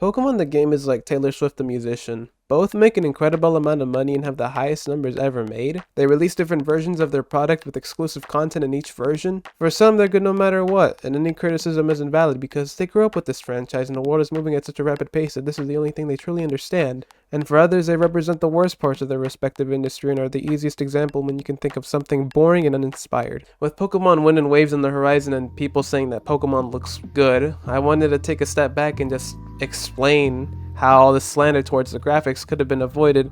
Pokemon the game is like Taylor Swift the musician. Both make an incredible amount of money and have the highest numbers ever made. They release different versions of their product with exclusive content in each version. For some, they're good no matter what, and any criticism isn't valid because they grew up with this franchise and the world is moving at such a rapid pace that this is the only thing they truly understand. And for others, they represent the worst parts of their respective industry and are the easiest example when you can think of something boring and uninspired. With Pokemon Wind and Waves on the horizon and people saying that Pokemon looks good, I wanted to take a step back and just explain how all this slander towards the graphics could have been avoided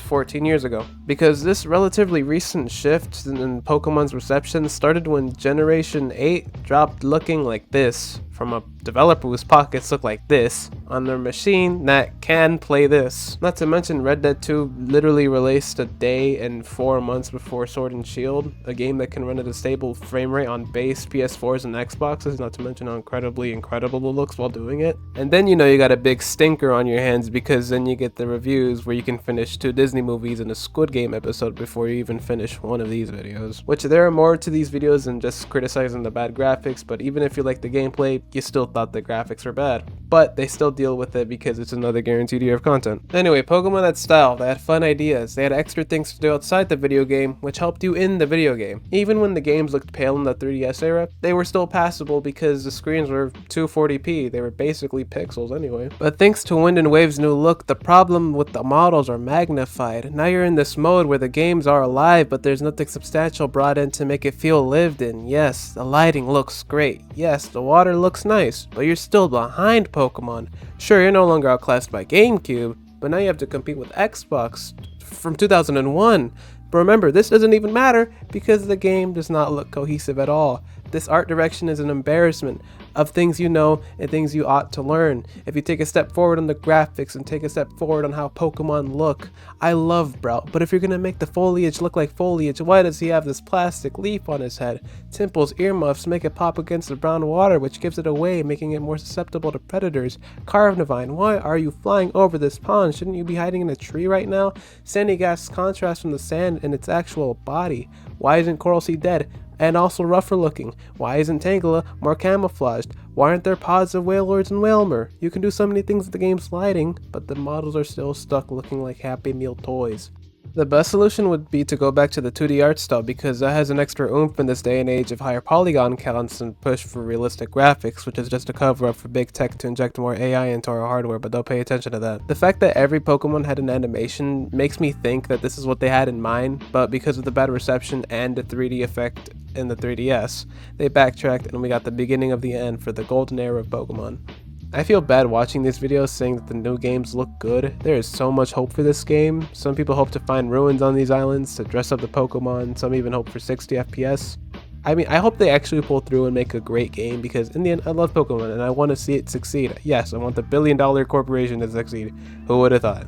14 years ago. Because this relatively recent shift in Pokemon's reception started when Generation 8 dropped looking like this from a developer whose pockets look like this on their machine that can play this. Not to mention Red Dead 2 literally released a day and 4 months before Sword and Shield, a game that can run at a stable frame rate on base PS4s and Xboxes, not to mention how incredibly incredible it looks while doing it. And then you got a big stinker on your hands because then you get the reviews where you can finish 2 Disney movies and a Squid Game episode before you even finish one of these videos. Which there are more to these videos than just criticizing the bad graphics, but even if you like the gameplay, you still thought the graphics were bad. But they still deal with it because it's another guaranteed year of content. Anyway, Pokemon had style, they had fun ideas, they had extra things to do outside the video game, which helped you in the video game. Even when the games looked pale in the 3DS era, they were still passable because the screens were 240p, they were basically pixels anyway. But thanks to Wind and Wave's new look, the problem with the models are magnified. Now you're in this mode where the games are alive, but there's nothing substantial brought in to make it feel lived in. Yes, the lighting looks great. Yes, the water looks nice, but you're still behind Pokemon. Sure, you're no longer outclassed by GameCube, but now you have to compete with Xbox from 2001. But remember, this doesn't even matter because the game does not look cohesive at all. This art direction is an embarrassment of things you know and things you ought to learn. If you take a step forward on the graphics and take a step forward on how Pokemon look, I love Brout, but if you're gonna make the foliage look like foliage, why does he have this plastic leaf on his head? Timple's earmuffs make it pop against the brown water, which gives it away, making it more susceptible to predators. Carnivine, why are you flying over this pond? Shouldn't you be hiding in a tree right now? Sandygast's contrast from the sand and its actual body. Why isn't Coral Sea dead? And also rougher looking. Why isn't Tangela more camouflaged? Why aren't there pods of Wailords and Wailmer? You can do so many things with the game's lighting, but the models are still stuck looking like Happy Meal toys. The best solution would be to go back to the 2D art style because that has an extra oomph in this day and age of higher polygon counts and push for realistic graphics, which is just a cover up for big tech to inject more AI into our hardware, but don't pay attention to that. The fact that every Pokemon had an animation makes me think that this is what they had in mind, but because of the bad reception and the 3D effect in the 3DS, they backtracked and we got the beginning of the end for the golden era of Pokemon. I feel bad watching these videos saying that the new games look good. There is so much hope for this game. Some people hope to find ruins on these islands to dress up the Pokemon, some even hope for 60 FPS. I mean, I hope they actually pull through and make a great game because in the end, I love Pokemon and I want to see it succeed. Yes, I want the billion-dollar corporation to succeed. Who would have thought?